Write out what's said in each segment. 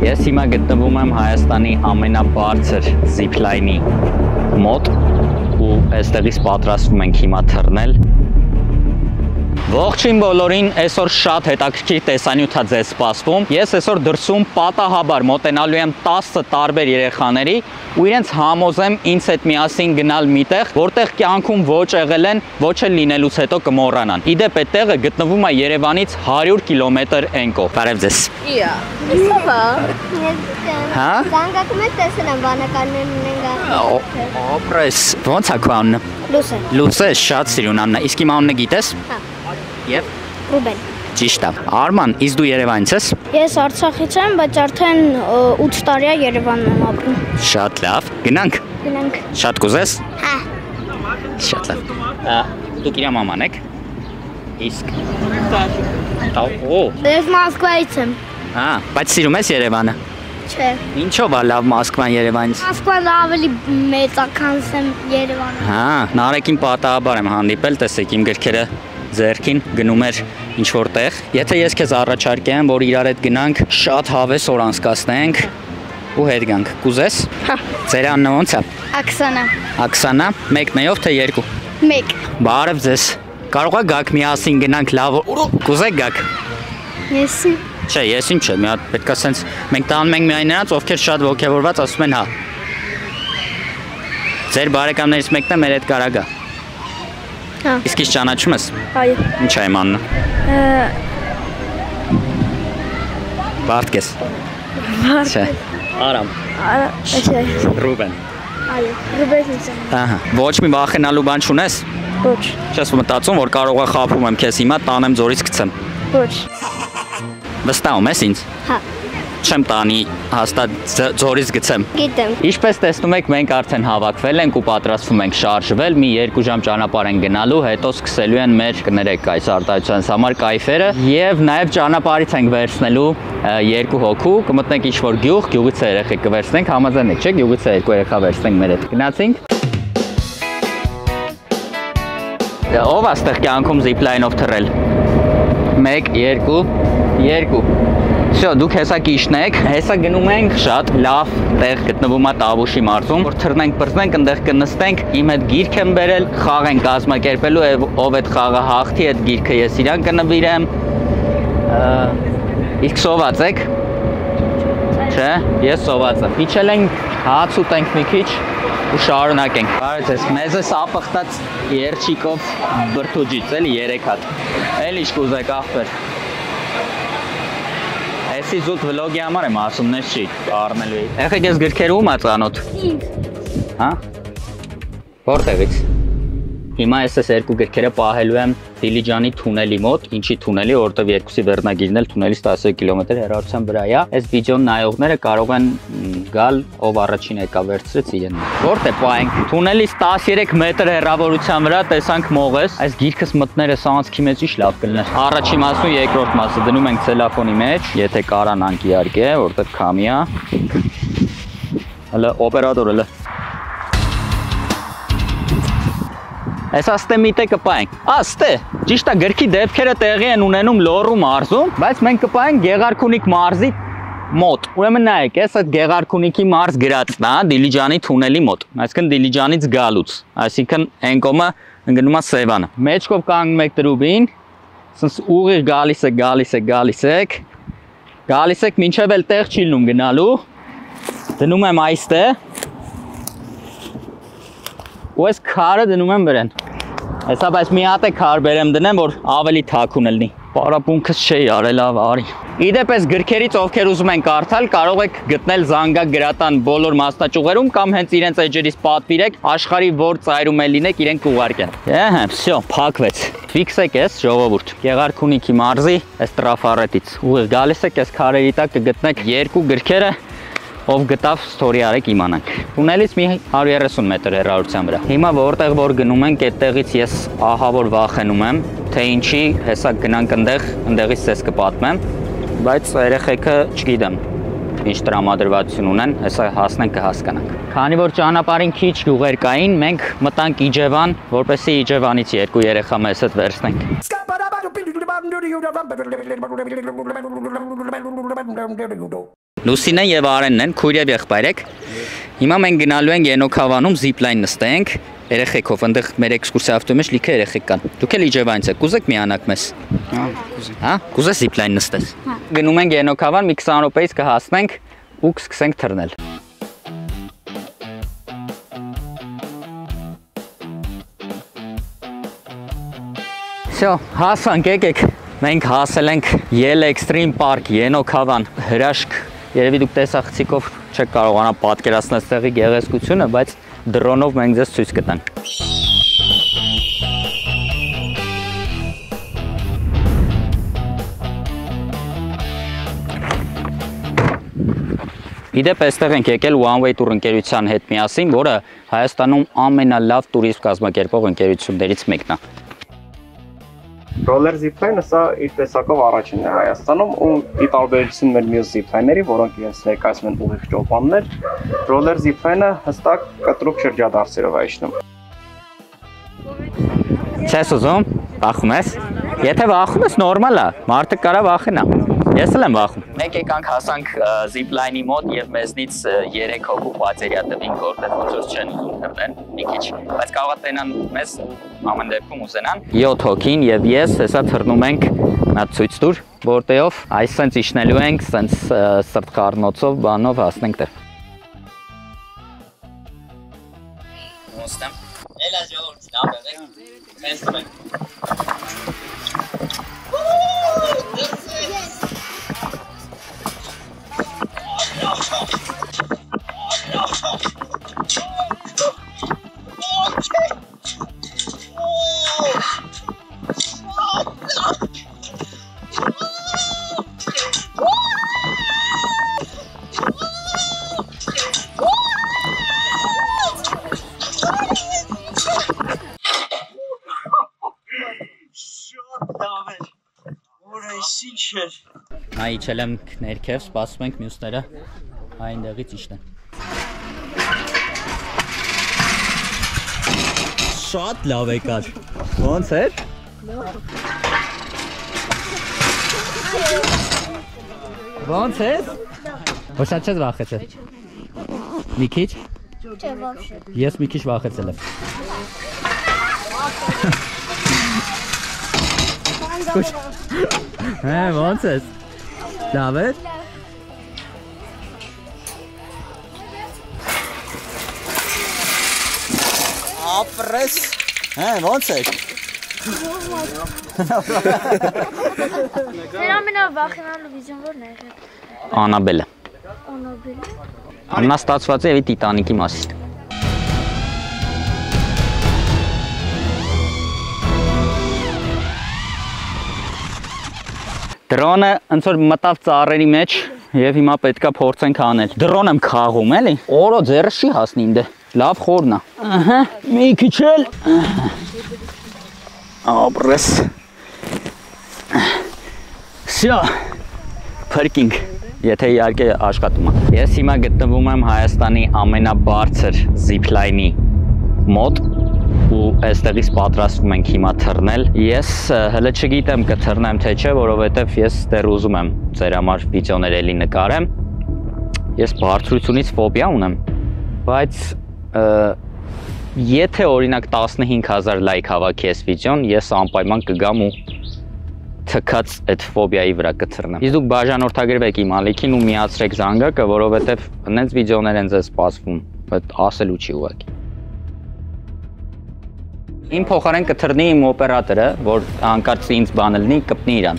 Ես հիմա գտնվում եմ Հայաստանի ամենաբարձր զիփլայնի մոտ ու այստեղից պատրաստվում ենք հիմա թռնել։ Ողջույն բոլորին, այսօր շատ հետաքրքիր տեսանյութ է ձեզ սպասվում։ Ես այսօր դրսում պատահաբար մոտենալու եմ 10 տարբեր երեխաների ու իրենց համոզեմ ինձ հետ միասին գնալ միտեղ, որտեղ կյանքում ոչ եղել են, ոչ էլ լինելուց հետո կմոռանան։ Իդեպ այդ տեղը գտնվում է Երևանից 100 կիլոմետր էնկով։ Բարև ձեզ։ Իսավա։ Հա։ Զանգակում եք տեսել եմ բանականներն ունեն Օպրես, ո՞նց է քո անունը։ Լուսե։ Լուսե, շատ սիրուն անուն է։ Իսկ իմ անունը գիտես։ Հա։ Եվ Ռուբեն։ ճիշտ է։ Արման, իսկ դու Երևանից ես։ Ես Արցախից եմ, բայց արդեն 8 տարի է Երևանում եմ ապրում։ Շատ լավ։ Գնանք։ Գնանք։ Շատ կուզես։ Հա։ Շատ լավ։ Դուք իրա մաման եք։ Իսկ Օ, Ես Մոսկվայից եմ։ հա, բայց սիրում ես Երևանը։ Չէ։ Ինչով է լավ Մոսկվան Երևանից։ Մոսկվան ավելի մեծ է, քան Երևանը։ Հա, Նարեկին պատահաբար եմ հանդիպել, տեսեք իմ գրքերը ձեռքին գնում էր ինչ որտեղ։ Եթե ես քեզ առաջարկեմ, որ իրար հետ գնանք, շատ հավես օր անցկացնենք ու հետ գանք։ Կուզես։ Հա։ Ձեր անունը ո՞նց է։ Աքսանա։ Աքսանա, մեկնեով թե երկու։ 1։ Բարև ձեզ։ Կարող եք գաք միասին գնանք լավ։ Կուզեք գաք։ Ես։ Չէ, ես ինչ չէ, մի հատ պետքա սենց մենք տանում ենք միայն նրանց, ովքեր շատ ոգևորված ասում են հա։ Ձեր բարեկամներից մեկն է մեր հետ կարա գա։ Հա։ Իսկ ինչ ճանաչում ես։ Այո։ Ինչ է իմ անունը։ Բարդկես։ Չէ։ Արամ։ Չէ։ Ռուբեն։ Այո, Ռուբենից եմ։ Ահա։ Ոչ մի վախենալու բան չունես։ Ոչ։ Չես մտածում, որ կարող է խաբում եմ քեզ հիմա, տանեմ ձորից գցեմ։ Ոչ։ Վստահում ես ինձ։ Հա։ Չեմ տանի, հաստատ ձորից գցեմ։ Գիտեմ։ Ինչպես տեսնում եք, մենք արդեն հավաքվել ենք ու պատրաստվում ենք շարժվել, մի 2 ժամ ճանապարհ են գնալու, հետո սկսելու են մեր կներեք այս արտահայտության համար կայֆերը եւ նաեւ ճանապարհից ենք վերցնելու 2 հոգու, կմտնենք ինչ-որ գյուղ, գյուղից երեխեք կվերցնենք, համաձայն եք, չէ՞, գյուղից 2 երեխա վերցնենք մեր հետ։ Գնացինք։ Ով է ստեղ կյանքում զիփլայնով թռել։ 1 2 2 Всё, դուք հեսա կիշն եք, հեսա գնում ենք շատ լավ տեղ գտնվում է Տավուշի մարզում, որ թռնենք, բրծենք, այնտեղ կնստենք, իմ հետ գիրք եմ բերել, խաղ ենք կազմակերպելու, ով այդ խաղը հաղթի, այդ գիրքը ես իրան կնվիրեմ։ Իսկ սոված եք։ Չէ, ես սոված եմ։ Իջել ենք, հաց ուտենք մի քիչ ու շարունակենք։ Բարև ձեզ, մեզ է սապխտած երջիկով բրդուջից, էլի 3 հատ։ Էլ ինչ կուզեք ախպեր։ Էսի զուտ վլոգի համար եմ ասում, նես չի առնելու էի։ Եղեք ես գրքերը ում է ծանոթ։ Հա։ Որտեղից։ Հիմա ես այս 2 գրքերը պահելու եմ Դիլիջանի թունելի մոտ, ինչի թունելի, որտեղ երկուսի վերնագիրն էլ թունելից 10 կիլոմետր հեռավորության վրա է։ Այս վիդեոն նայողները կարող են գալ, ով առաջին եկա վերցրեց իրեն։ Որտե պահենք։ Թունելից 13 մետր հեռավորության վրա տեսանք մողես։ Այս գիրքս մտներս անցքի մեջ ինչ լավ կլներ։ Առաջին մասն ու երկրորդ մասը դնում ենք ցելոֆոնի մեջ, եթե կարանանք իհարկե, որտեղ քամի է։ Հələ օպերատոր հələ։ Այսա ստե միտե կպայենք։ Ստե, ճիշտ է գրքի դեպքերը տեղի են ունենում Լոռու մարզում, բայց մենք կպայենք Գեղարքունիք մարզի մոտ։ Ուրեմն նայեք, այս այդ Գեղարքունիքի մարզ գրածն է Դիլիջանի թունելի մոտ, այսինքն Դիլիջանից գալուց, այսինքն այն կողմը ընկնում է Սևանը։ Մեջքով կանգնում եք տրուբին, ասես ուղիղ գալիս եք մինչև էլ տեղ չի լինում գնալու։ Դնում եմ այստեղ։ Ու այս քարը դնում եմ վրան։ Հեսա բայց մի հատ է քար բերեմ դնեմ, որ ավելի թաքուն լինի։ Պարապունքս չի արել, լավ արի։ Իդեպ այս գրքերից ովքեր ուզում են կարդալ, կարող եք գտնել Զանգակ գրատան բոլոր մասնաճյուղերում կամ հենց իրենց էջերից պատվիրեք, աշխարհի որ ծայրում է լինեք, իրենք կուղարկեն։ Ահա, всё, փակվեց։ Ֆիքսեք էս ժողովուրդ։ Գեղարքունիքի մարզի այս տրաֆարետից։ Ուղիղ գալիս եք այս քարերի տակ կգտնեք 2 գրքերը, ով գտավ ստորի արեք իմանանք։ Թունելից մի 130 մետր հեռավորության վրա։ Հիմա որտեղ որ գնում ենք, այդտեղից ես ահա որ վախենում եմ, թե ինչի հեսա գնանք ընդեղից ցես կպատմեմ, բայց երեխեքը չգիտեմ ինչ տրամադրվածություն ունեն, հեսա հասնենք կհասկանանք։ Քանի որ ճանապարհին քիչ գյուղեր կային, մենք մտանք Իջևան, որպեսզի Իջևանից 2 երեխա մեզ հետ վերցնենք։ Լուսինեն եւ Արենն են, քույր եւ եղբայր եք։ Հիմա մենք գնալու ենք Ենոքավանում զիպլայն նստենք, երեխեքով, այնտեղ մեր էքսկուրսիա ավտոյի մեջ լիքը երեխեք կան։ Դուք էլ իջևանից եք, կուզեք միանաք մեզ։ Հա, կուզես զիպլայն նստես։ Գնում ենք Ենոքավան, մի 20 րոպեից կհասնենք ու կսկսենք թռնել։ Всё, հասանք, եկեք։ Մենք հասել ենք Yell Extreme Park Ենոքավան, հրաշք։ Երևի դուք տեսախցիկով չեք կարողանա պատկերացնել տեղի գեղեցկությունը, բայց դրոնով մենք ձեզ ցույց կտանք։ Իդեպ այստեղ ենք եկել One Way Tour ընկերության հետ միասին, որը Հայաստանում ամենալավ տուրիզմ կազմակերպող ընկերություններից մեկն է։ Roller zipline-ը սա իր տեսակով առաջինն է Հայաստանում ու ի տարբերություն մեր մյուս zipline-ների, որոնք իրենց ներկայացնում են ուղիղ ճոպաններ, roller zipline-ը հստակ կտրուկ շրջադարձերով է իջնում։ Չես ուզում, վախում ես։ Եթե վախում ես, նորմալ է, մարդը կարա վախենա։ Ես էլ եմ վախում։ Մենք եկանք հասանք zipline-ի մոտ եւ մեզնից 3 հոգու բացերիա տվին, որտեղ ոնց որ չեն ուզում թռնել մի քիչ, բայց կարող է տենան մեզ ամեն դեպքում ուզենան։ 7 հոգին եւ ես հեսա թռնում ենք նա ցույց տուր, որտեով այս սենց իջնելու ենք, սենց սրտխառնոցով, բանով հասնենք դեռ։ Ոստեմ։ Էլա ժողովուրդ, լավ եղեք։ Մեզ մենք։ Իջել եմ ներքև, սպասում ենք մյուսները այնտեղից իջնեն։ Շատ լավ եկար։ Ոնց էր։ Ոնց էր։ Ոչ շատ չես վախեցել։ Մի քիչ։ Չէ, вообще։ Ես մի քիչ վախեցել եմ։ Հե, ոնց ես։ Լավ է։ Ապրես։ Հե, ոնց է։ Ձեր ամենավախենալու վիզիոն ո՞րն է եղել։ Անաբելը։ Անաբելը։ Ամենաստացված է եւ Տիտանիկի մասին։ Դրոնը ոնց որ մտավ ծառերի մեջ եւ հիմա պետքա փորձենք անել։ Դրոն եմ խաղում, էլի։ Օրո ձեռը չի հասնի ինձ։ Լավ խորն է։ Ահա, մի քիչ էլ։ Ապրես։ Всё։ Փրկինգ, եթե իհարկե աշխատում է։ Ես հիմա գտնվում եմ Հայաստանի ամենաբարձր զիփլայնի մոտ ու այստեղից պատրաստվում ենք հիմա թռնել։ Ես հələ չգիտեմ կթռնեմ թե չէ, որովհետև ես դեռ ուզում եմ ձեր համար վիդեոներ էլի նկարեմ։ Ես բարձրությունից ֆոբիա ունեմ, բայց եթե օրինակ 15000 լայք հավաքի այս վիդեոն, ես անպայման կգամ ու թքած այդ ֆոբիայի վրա կթռնեմ։ Իսկ դուք բաժանորդագրվեք իմ ալիքին ու միացրեք զանգակը, որովհետև այնց վիդեոներ են ձեզ սպասվում, բայց ասելու չի ուղղակի։ Իմ փոխարեն կթռնի իմ օպերատորը, որ հանկարծ ինձ բան լինի, կպնի իրան։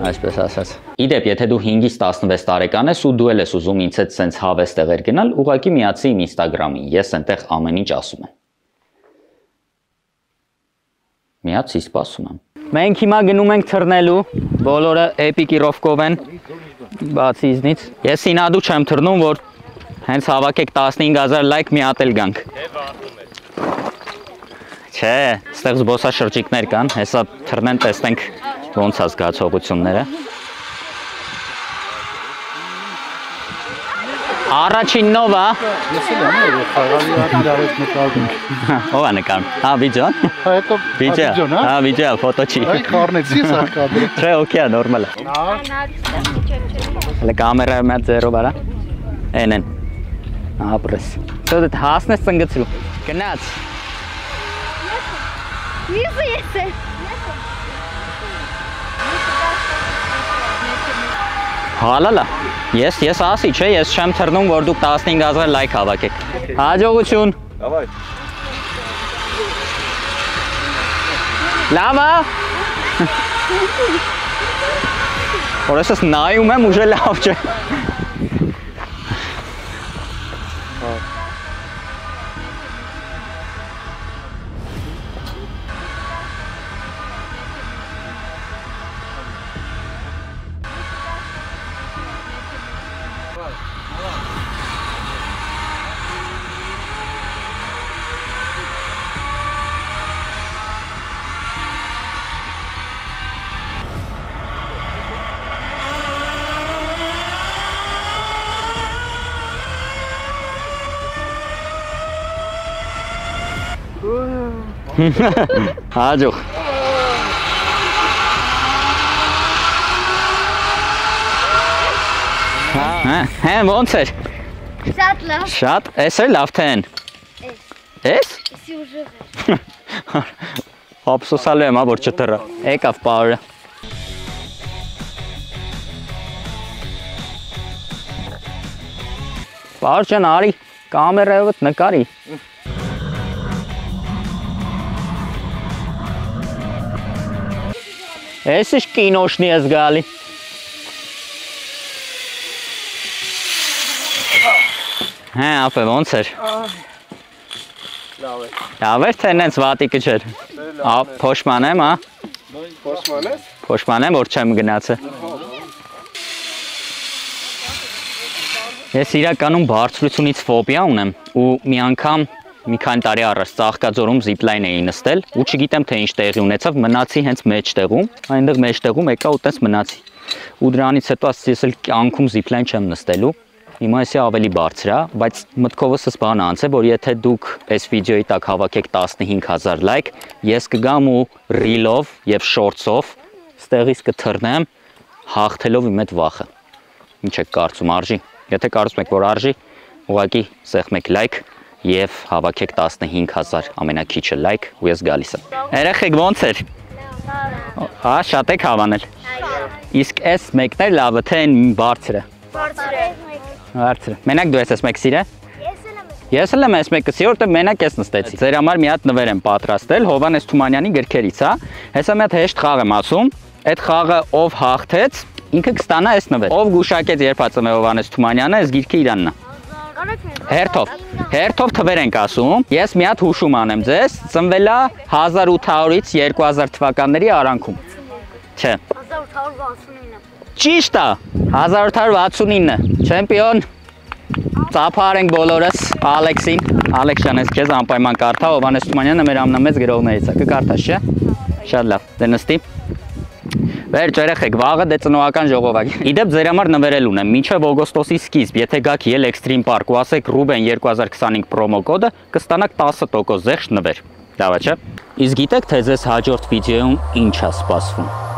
Այսպես ասած։ Իդեպ, եթե դու 5-ից 16 տարեկան ես ու դու էլ ես ուզում ինձ հետ սենց հավես տեղեր գնալ, ուղղակի միացի իմ Instagram-ին, ես այնտեղ ամեն ինչ ասում եմ։ Միացի, սպասում եմ։ Մենք հիմա գնում ենք թռնելու, բոլորը էպիկ իրովկով են, բացի իզնից։ Ես ինադու չեմ թռնում, որ հենց հավաքեք 15000 լայք մի հատ էլ գանք։ Չէ, ստեղ զբոսաշրջիկներ կան, հեսա թռնեն տեսնենք ոնց է զգացողությունները։ Առաջին նովա։ Ես էլ եմ, խաղալի իրար հետ նկարում։ Ո՞վ է նկարում։ Հա, վիդեոն։ Հա, հետո վիդեոն, հա, վիդեո, ֆոտո չի։ Այ խառնեցի սա կադրը։ Չէ, օքեյ է, նորմալ է։ Անալ, Հələ կամերայը մյատ ձերով արա։ Են։ Ապրես։ Դու դե հասնես ծնգծրու։ Գնաց։ Մյուսը ես է։ Հալալա։ Ես ասի, չէ, ես չեմ թռնում, որ դուք 15000 լայք հավաքեք։ Հաջողություն։ Давай։ Լավ է։ Որոշս նայում եմ, ուժը լավ չէ։ Հաջող։ Հեն ոնց էր։ Շատ լավ։ Շատ, էս էր լավ թե են։ Էս։ Էսի ուժեղ է։ Ափսոսալու եմ, որ չթռա։ Եկավ պարը։ Պար ջան, արի, կամերայով նկարի։ Էս ինչ կինոշնի ես գալի։ Հա, ապե ոնց էր։ Լավ է։ Լավ էր թե նենց վատիկը չէր։ Փոշման եմ, հա։ Փոշման ես։ Փոշման եմ, որ չեմ գնացել։ Ես իրականում բարձրությունից ֆոբիա ունեմ ու մի անգամ մի քանի տարի առաջ Ծաղկաձորում զիպլայն էի նստել ու չգիտեմ թե ինչ տեղի ունեցավ, մնացի հենց մեջտեղում, այնտեղ մեջտեղում եկա ու տես մնացի։ Ու դրանից հետո ասեցի ես էլ կյանքում զիպլայն չեմ նստելու։ Հիմա էսի ավելի բարձր է, բայց մտքովս բանը անց է, որ եթե դուք այս վիդեոյի տակ հավաքեք 15000 լայք, ես կգամ ու ռիլով եւ շորտսով ստեղից կթռնեմ հաղթելով իմ այդ վախը։ Ինչ եք կարծում, արժի։ Եթե կարծում եք, որ արժի, ուղղակի սեղմեք լայք եւ հավաքեք 15000 ամենակիչը լայք ու ես գալիս եմ։ Երեխեք ոնց էր։ Հա, շատ եք հավանել։ Իսկ այս մեկն է լավը թե այն բարձրը։ Բարձրը։ Մենակ դու ես մեկ սիրե։ Ես էլ եմ այս մեկը սիրել, որտեղ մենակ ես նստեցի։ Ձեր համար մի հատ նվեր եմ պատրաստել Հովհաննես Թումանյանի գրքերից, հա։ Հեսա մի հատ հեշտ խաղ եմ ասում։ Այդ խաղը ով հաղթեց, ինքը կստանա այս նվեր։ Ով գուշակեց երբ ածում է Հովհաննես Թումանյանը, այս գիրքը իրանն է։ Հերթով թվեր ենք ասում, ես մի հատ հուշում անեմ ձեզ, ծնվել է 1800-ից 2000 թվականների արանքում, չէ, 1869։ ճիշտ է, 1869, չեմպիոն, ծափար ենք բոլորս, Ալեքսին, Ալեքս ջան, ես քեզ անպայման կարդա, Հովհաննես Թումանյանը մեր ամենամեծ գրողներից է, կկարդաս, չէ, շատ լավ, դե նստի։ Վերջ երեխեք, վաղը դե ծնողական ժողովակ։ Իդեպ ձեր համար նվերել ունեմ, մինչև օգոստոսի սկիզբ, եթե գաք Yell Extreme Park ու ասեք Ruben 2025 պրոմո կոդը, կստանաք 10% զեղչ նվեր։ Լավ է, չէ։ Իսկ գիտեք, թե ձեզ հաջորդ վիդեոյում ինչ է սպասվում։